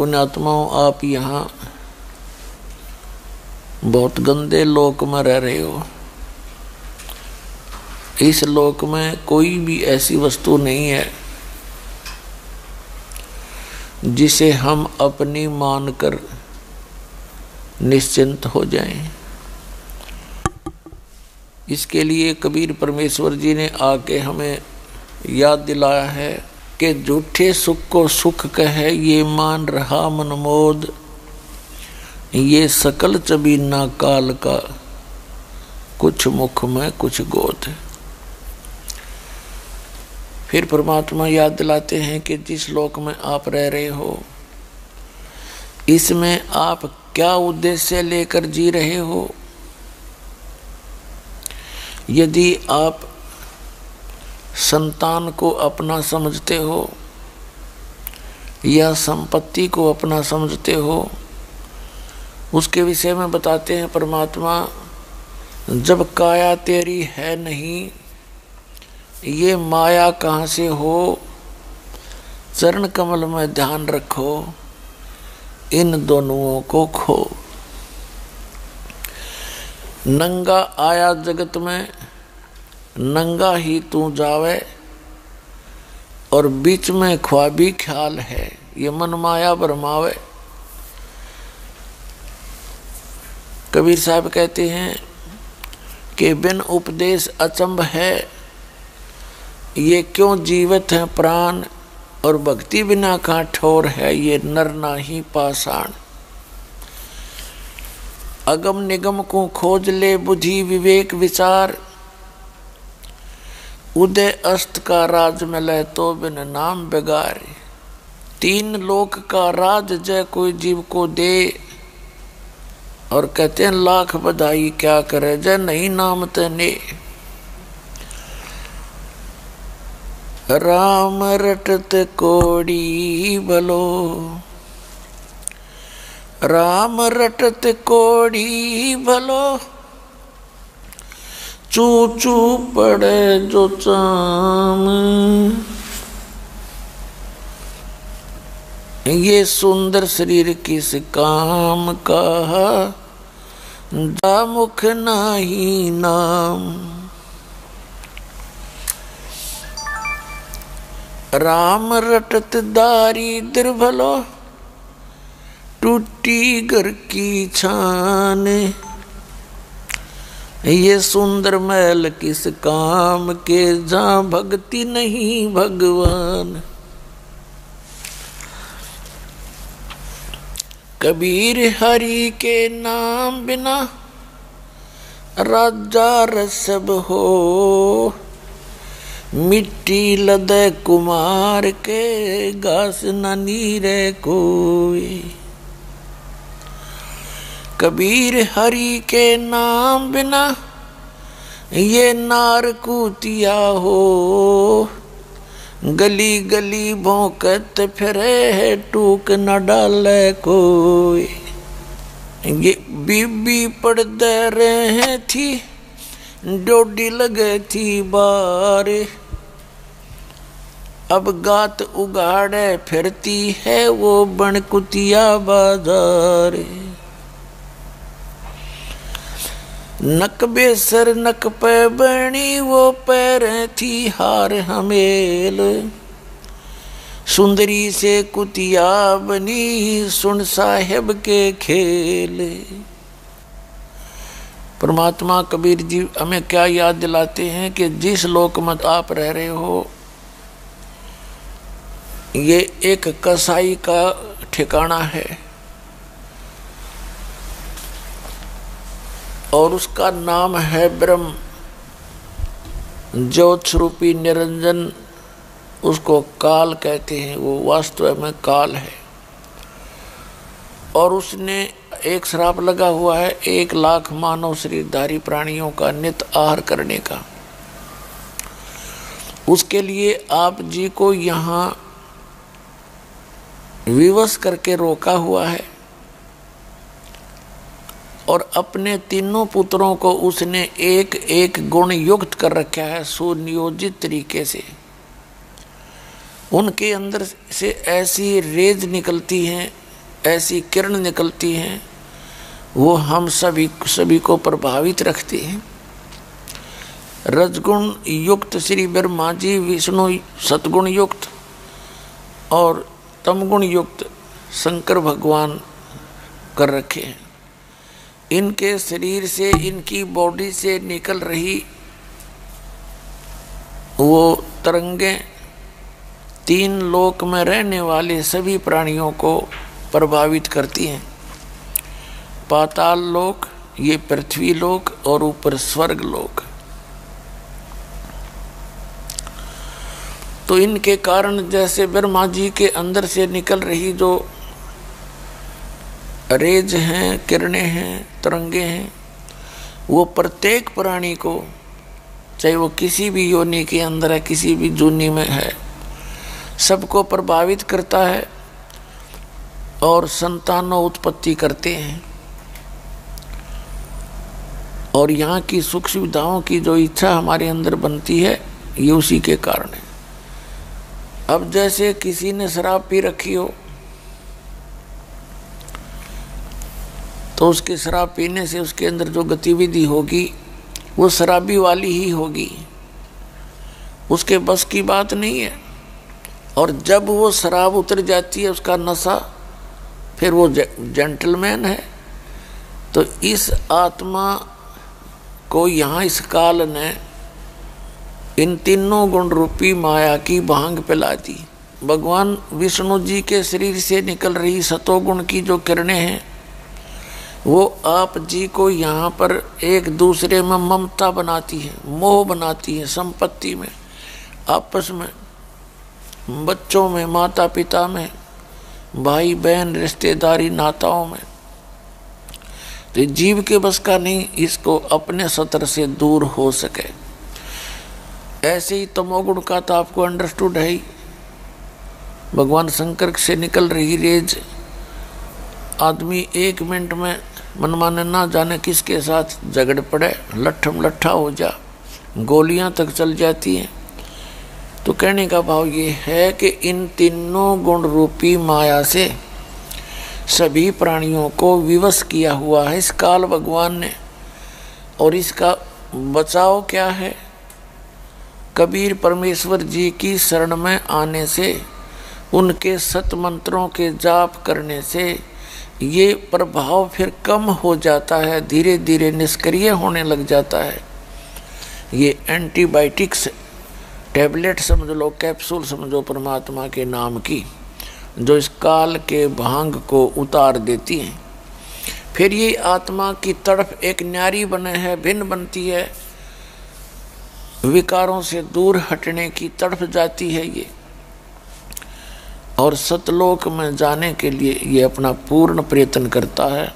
पुण्यात्माओं, आप यहाँ बहुत गंदे लोक में रह रहे हो। इस लोक में कोई भी ऐसी वस्तु नहीं है जिसे हम अपनी मानकर निश्चिंत हो जाएं। इसके लिए कबीर परमेश्वर जी ने आके हमें याद दिलाया है कि झूठे सुख को सुख कहे ये मान रहा मनमोद, ये सकल चबीना काल का, कुछ मुख में कुछ गोद। फिर परमात्मा याद दिलाते हैं कि जिस लोक में आप रह रहे हो, इसमें आप क्या उद्देश्य लेकर जी रहे हो। यदि आप संतान को अपना समझते हो या संपत्ति को अपना समझते हो, उसके विषय में बताते हैं परमात्मा, जब काया तेरी है नहीं, ये माया कहाँ से हो। चरण कमल में ध्यान रखो, इन दोनों को खो। नंगा आया जगत में, नंगा ही तू जावे, और बीच में ख्वाबी ख्याल है, ये मन माया भरमावे। कबीर साहब कहते हैं कि बिन उपदेश अचंभ है, ये क्यों जीवित है प्राण, और भक्ति बिना का ठोर है, ये नर नाही पाषाण। अगम निगम को खोज ले बुद्धि विवेक विचार, उदय अस्त का राज मिले तो बिन नाम बेगार। तीन लोक का राज जय कोई जीव को दे, और कहते हैं लाख बधाई क्या करे जय नहीं नाम तने। राम रटत कोड़ी भलो, राम रटत कोड़ी भलो, चू चू पड़े जो चाम। ये सुंदर शरीर किस काम का, जा मुख नाही नाम। राम रटत दारिद्र भलो, टूटी घर की छान। ये सुंदर महल किस काम के, जहाँ भक्ति नहीं भगवान। कबीर हरि के नाम बिना, राजा रसब हो। मिट्टी लदे कुमार के, घास न नीरे कोई। कबीर हरि के नाम बिना, ये नार कूतिया हो। गली गली भौंकत फिरे है, टूक न डाले कोई। ये बीबी पड़दे रहे थी, डोडी लगे थी बार। अब गात उगाड़े फिरती है, वो बन कुतिया बाजार। नक बेसर नक पे बनी, वो पैर थी हार हमेल। सुंदरी से कुतिया बनी, सुन साहेब के खेल। परमात्मा कबीर जी हमें क्या याद दिलाते हैं कि जिस लोक में आप रह रहे हो, ये एक कसाई का ठिकाना है, और उसका नाम है ब्रह्म। ज्योत स्वरूपी निरंजन, उसको काल कहते हैं, वो वास्तव में काल है। और उसने एक श्राप लगा हुआ है 1 लाख मानव शरीरधारी प्राणियों का नित आहार करने का। उसके लिए आप जी को यहाँ विवश करके रोका हुआ है, और अपने तीनों पुत्रों को उसने एक एक गुण युक्त कर रखा है सुनियोजित तरीके से। उनके अंदर से ऐसी रेज निकलती हैं ऐसी किरण निकलती हैं, वो हम सभी को प्रभावित रखती हैं। रजगुण युक्त श्री ब्रह्मा जी विष्णु सतगुण युक्त और तमगुण युक्त शंकर भगवान कर रखे हैं। इनके शरीर से, इनकी बॉडी से निकल रही वो तरंगें तीन लोक में रहने वाले सभी प्राणियों को प्रभावित करती हैं। पाताल लोक, ये पृथ्वी लोक और ऊपर स्वर्ग लोक। तो इनके कारण जैसे ब्रह्मा जी के अंदर से निकल रही जो रेज हैं, किरणें हैं, तरंगे हैं, वो प्रत्येक प्राणी को, चाहे वो किसी भी योनि के अंदर है, किसी भी जूनी में है, सबको प्रभावित करता है और संतानों उत्पत्ति करते हैं। और यहाँ की सुख सुविधाओं की जो इच्छा हमारे अंदर बनती है, ये उसी के कारण है। अब जैसे किसी ने शराब पी रखी हो तो उसके शराब पीने से उसके अंदर जो गतिविधि होगी वो शराबी वाली ही होगी, उसके बस की बात नहीं है। और जब वो शराब उतर जाती है, उसका नशा, फिर वो जेंटलमैन है। तो इस आत्मा को यहाँ इस काल ने इन तीनों गुण रूपी माया की भांग पिला दी। भगवान विष्णु जी के शरीर से निकल रही सतोगुण की जो किरणें हैं, वो आप जी को यहाँ पर एक दूसरे में ममता बनाती है, मोह बनाती है, संपत्ति में, आपस में, बच्चों में, माता पिता में, भाई बहन, रिश्तेदारी, नाताओं में। तो जीव के बस का नहीं इसको अपने सतर से दूर हो सके। ऐसे ही तमोगुण का तो आपको अंडरस्टूड है ही। भगवान शंकर से निकल रही रेज, आदमी 1 मिनट में मनमाने ना जाने किसके साथ झगड़ पड़े, लट्ठम लट्ठा हो जा, गोलियां तक चल जाती हैं। तो कहने का भाव ये है कि इन तीनों गुण रूपी माया से सभी प्राणियों को विवश किया हुआ है इस काल भगवान ने। और इसका बचाव क्या है? कबीर परमेश्वर जी की शरण में आने से, उनके सत मंत्रों के जाप करने से ये प्रभाव फिर कम हो जाता है, धीरे धीरे निष्क्रिय होने लग जाता है। ये एंटीबायोटिक्स टैबलेट समझ लो, कैप्सूल समझो परमात्मा के नाम की, जो इस काल के भांग को उतार देती हैं। फिर ये आत्मा की तड़फ एक न्यारी बने है, भिन्न बनती है, विकारों से दूर हटने की तड़फ जाती है ये, और सतलोक में जाने के लिए ये अपना पूर्ण प्रयत्न करता है,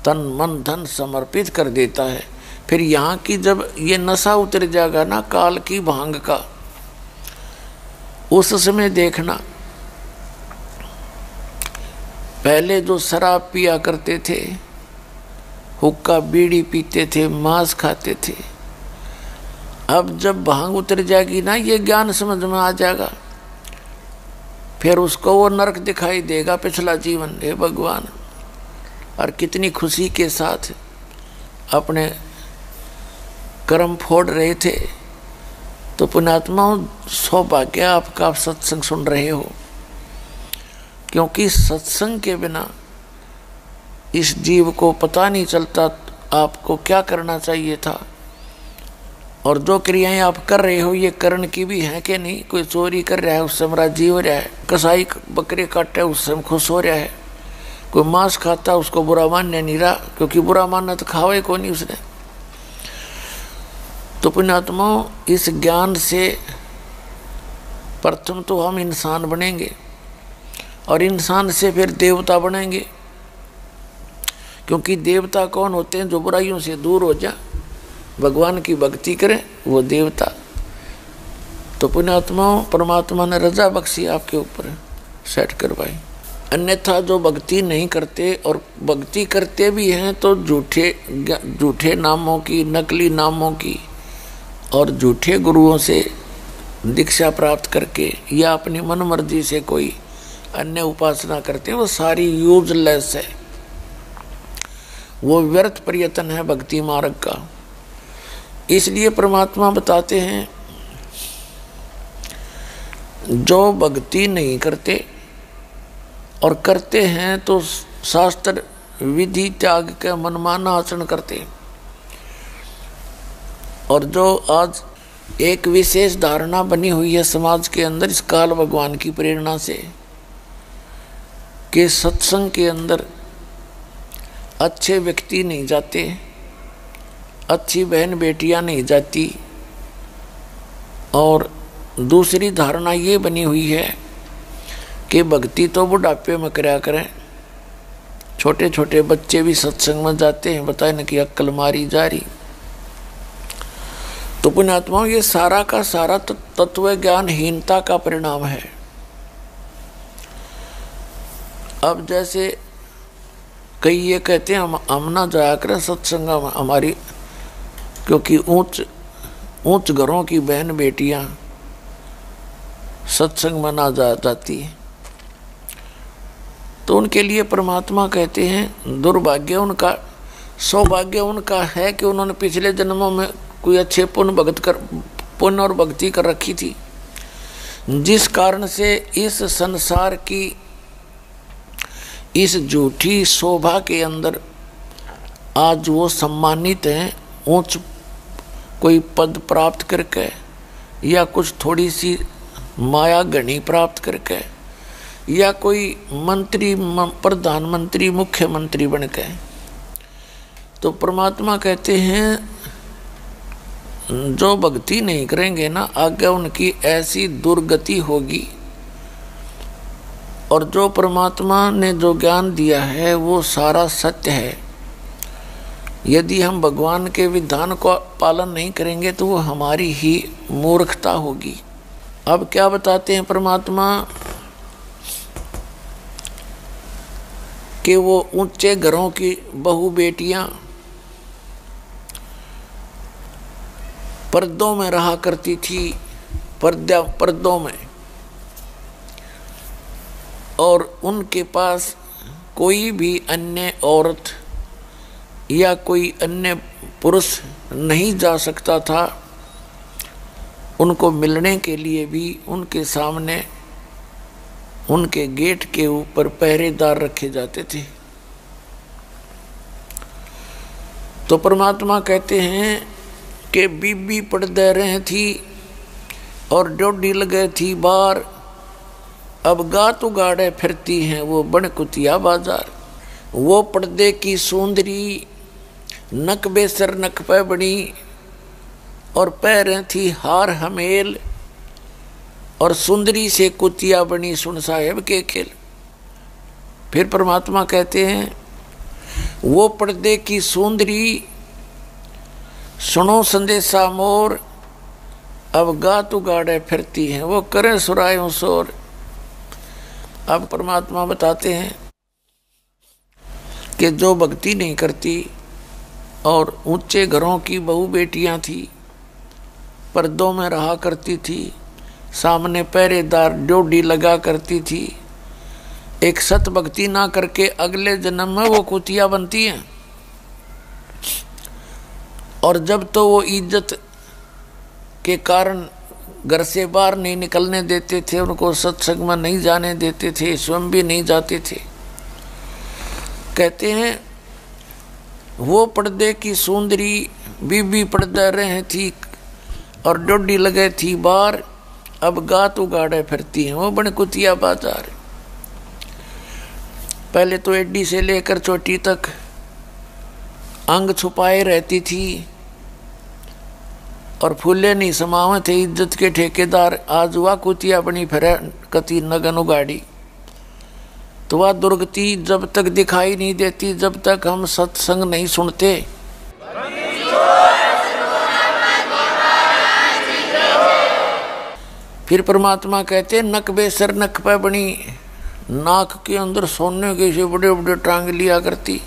तन मन धन समर्पित कर देता है। फिर यहाँ की जब ये नशा उतर जाएगा ना काल की भांग का, उस समय देखना, पहले जो शराब पिया करते थे, हुक्का बीड़ी पीते थे, मांस खाते थे, अब जब भांग उतर जाएगी ना, ये ज्ञान समझ में आ जाएगा, फिर उसको वो नरक दिखाई देगा पिछला जीवन। हे भगवान, और कितनी खुशी के साथ अपने कर्म फोड़ रहे थे। तो पुण्यात्माओं, सौभाग्य आपका, आप सत्संग सुन रहे हो, क्योंकि सत्संग के बिना इस जीव को पता नहीं चलता आपको क्या करना चाहिए था। और जो क्रियाएं आप कर रहे हो, ये कर्ण की भी है कि नहीं? कोई चोरी कर रहा है, उससे राजी हो रहा है, कसाई बकरे काट रहा है, उससे खुश हो रहा है, कोई मांस खाता है, उसको बुरा मानने नहीं रहा, क्योंकि बुरा मानना तो खावे को नहीं उसने। तो पुण्यात्माओं, इस ज्ञान से प्रथम तो हम इंसान बनेंगे, और इंसान से फिर देवता बनेंगे। क्योंकि देवता कौन होते हैं? जो बुराइयों से दूर हो जा, भगवान की भक्ति करें, वो देवता। तो पुण्यात्माओं, परमात्मा ने रजा बख्शी आपके ऊपर, सेट करवाई। अन्यथा जो भक्ति नहीं करते और भक्ति करते भी हैं तो झूठे नामों की, नकली नामों की और झूठे गुरुओं से दीक्षा प्राप्त करके, या अपनी मन मर्जी से कोई अन्य उपासना करते हैं वो सारी यूजलेस है, वो व्यर्थ प्रयत्न है भक्ति मार्ग का। इसलिए परमात्मा बताते हैं जो भक्ति नहीं करते और करते हैं तो शास्त्र विधि त्याग के मनमाना आचरण करते हैं। और जो आज एक विशेष धारणा बनी हुई है समाज के अंदर इस काल भगवान की प्रेरणा से कि सत्संग के अंदर अच्छे व्यक्ति नहीं जाते, अच्छी बहन बेटियां नहीं जाती, और दूसरी धारणा ये बनी हुई है कि भक्ति तो बुढ़ापे में कराया करें। छोटे छोटे बच्चे भी सत्संग में जाते हैं, बताए न कि अक्ल मारी जा रही। तो पुण्यात्माओं ये सारा का सारा तत्व ज्ञानहीनता का परिणाम है। अब जैसे कई ये कहते हैं हम ना जाया करें सत्संग हमारी, क्योंकि ऊंच घरों की बहन बेटियां सत्संग में ना जाती, तो उनके लिए परमात्मा कहते हैं दुर्भाग्य उनका, सौभाग्य उनका है कि उन्होंने पिछले जन्मों में कोई अच्छे पुण्य और भक्ति कर रखी थी, जिस कारण से इस संसार की इस झूठी शोभा के अंदर आज वो सम्मानित हैं। ऊंच कोई पद प्राप्त करके या कुछ थोड़ी सी माया गणी प्राप्त करके या कोई मंत्री, प्रधानमंत्री, मुख्यमंत्री बन के। तो परमात्मा कहते हैं जो भक्ति नहीं करेंगे ना, आगे उनकी ऐसी दुर्गति होगी। और जो परमात्मा ने जो ज्ञान दिया है वो सारा सत्य है। यदि हम भगवान के विधान को पालन नहीं करेंगे तो वो हमारी ही मूर्खता होगी। अब क्या बताते हैं परमात्मा कि वो ऊंचे घरों की बहू बेटियां पर्दों में रहा करती थी, पर्दों में, और उनके पास कोई भी अन्य औरत या कोई अन्य पुरुष नहीं जा सकता था। उनको मिलने के लिए भी उनके सामने उनके गेट के ऊपर पहरेदार रखे जाते थे। तो परमात्मा कहते हैं कि बीबी पर्दे रहे थी और डोडी लगे थी बार, अब गात उगाड़े फिरती हैं वो बनकुतिया बाजार। वो पर्दे की सुंदरी नक बेसर नक पे बनी और पैरें थी हार हमेल, और सुंदरी से कुतिया बनी सुन साहेब के खेल। फिर परमात्मा कहते हैं वो पर्दे की सुंदरी सुनो संदेशा मोर, अब गात उगाड़े फिरती हैं वो करें सुरायों शोर। अब परमात्मा बताते हैं कि जो भक्ति नहीं करती और ऊंचे घरों की बहू बेटियां थी, पर्दों में रहा करती थी, सामने पहरेदार ड्योढ़ी लगा करती थी, एक सत भक्ति ना करके अगले जन्म में वो कुतिया बनती हैं। और जब तो वो इज्जत के कारण घर से बाहर नहीं निकलने देते थे, उनको सत्संग में नहीं जाने देते थे, स्वयं भी नहीं जाते थे। कहते हैं वो पर्दे की सुंदरी बीबी पर्दा रहे थी और डोडी लगे थी बार, अब गात उगाड़े फिरती हैं वो बनकुतिया बाजार। पहले तो एडी से लेकर चोटी तक अंग छुपाए रहती थी और फूले नहीं समावे थे इज्जत के ठेकेदार। आज वह कुतिया बनी फिर कति नगन उगाड़ी। तो वह दुर्गति जब तक दिखाई नहीं देती, जब तक हम सत्संग नहीं सुनते। फिर परमात्मा कहते नक बेसर नक पे बनी, नाक के अंदर सोने के से बड़े बड़े टांग लिया करती,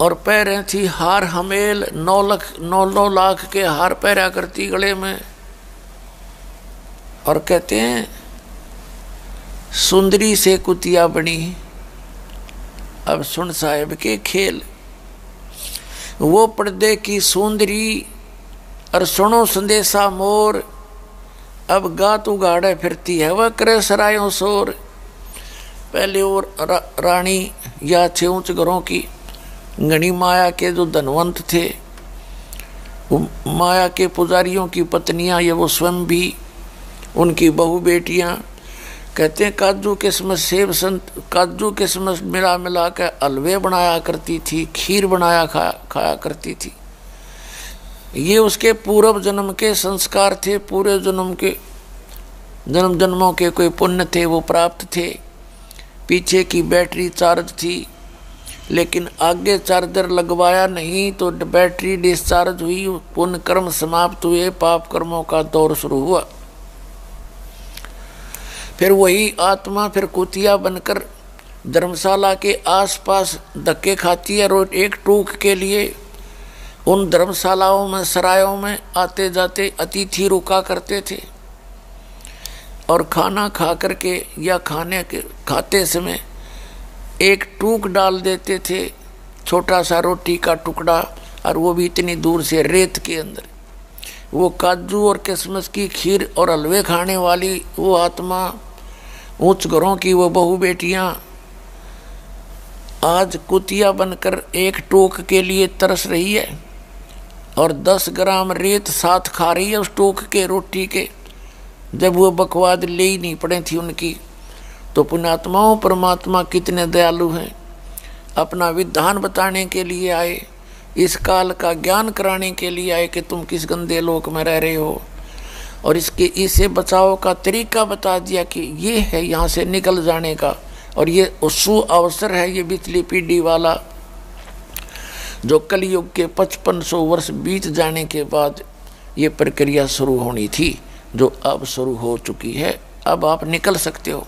और पैरें थी हार हमेल, 9 लाख के हार पहरा करती गले में। और कहते हैं सुंदरी से कुतिया बनी। अब सुन साहेब के खेल, वो पर्दे की सुंदरी और सुनो संदेशा मोर। अब गात उगाड़े फिरती है वह करे सरायों शोर। पहले वो रानी या थे ऊंच घरों की गणी माया के जो धनवंत थे, वो माया के पुजारियों की पत्नियां, ये वो स्वयं भी, उनकी बहू बेटियां। कहते हैं काजू किस्मत सेब संत काजू किस्मत मिला मिला के हलवे बनाया करती थी, खीर बनाया खाया करती थी। ये उसके पूर्व जन्म के संस्कार थे, पूरे जन्म के जन्म जन्मों के कोई पुण्य थे वो प्राप्त थे। पीछे की बैटरी चार्ज थी, लेकिन आगे चार्जर लगवाया नहीं तो बैटरी डिस्चार्ज हुई, पुण्य कर्म समाप्त हुए, पाप कर्मों का दौर शुरू हुआ। फिर वही आत्मा फिर कुतिया बनकर धर्मशाला के आसपास धक्के खाती है और एक टूक के लिए उन धर्मशालाओं में सरायों में आते जाते अतिथि रुका करते थे और खाना खा करके या खाते समय एक टूक डाल देते थे, छोटा सा रोटी का टुकड़ा, और वो भी इतनी दूर से रेत के अंदर। वो काजू और किशमिश की खीर और हलवे खाने वाली वो आत्मा, ऊंच घरों की वो बहू बेटियां आज कुतिया बनकर एक टोक के लिए तरस रही है और 10 ग्राम रेत साथ खा रही है उस टोक के रोटी के, जब वो बकवाद ले ही नहीं पड़े थी उनकी। तो पुण्यात्माओं, परमात्मा कितने दयालु हैं, अपना विधान बताने के लिए आए, इस काल का ज्ञान कराने के लिए आए कि तुम किस गंदे लोक में रह रहे हो, और इससे बचाव का तरीका बता दिया कि ये है यहाँ से निकल जाने का, और ये सु अवसर है, ये बिचली पीढ़ी वाला जो कलयुग के 5500 वर्ष बीत जाने के बाद ये प्रक्रिया शुरू होनी थी, जो अब शुरू हो चुकी है। अब आप निकल सकते हो।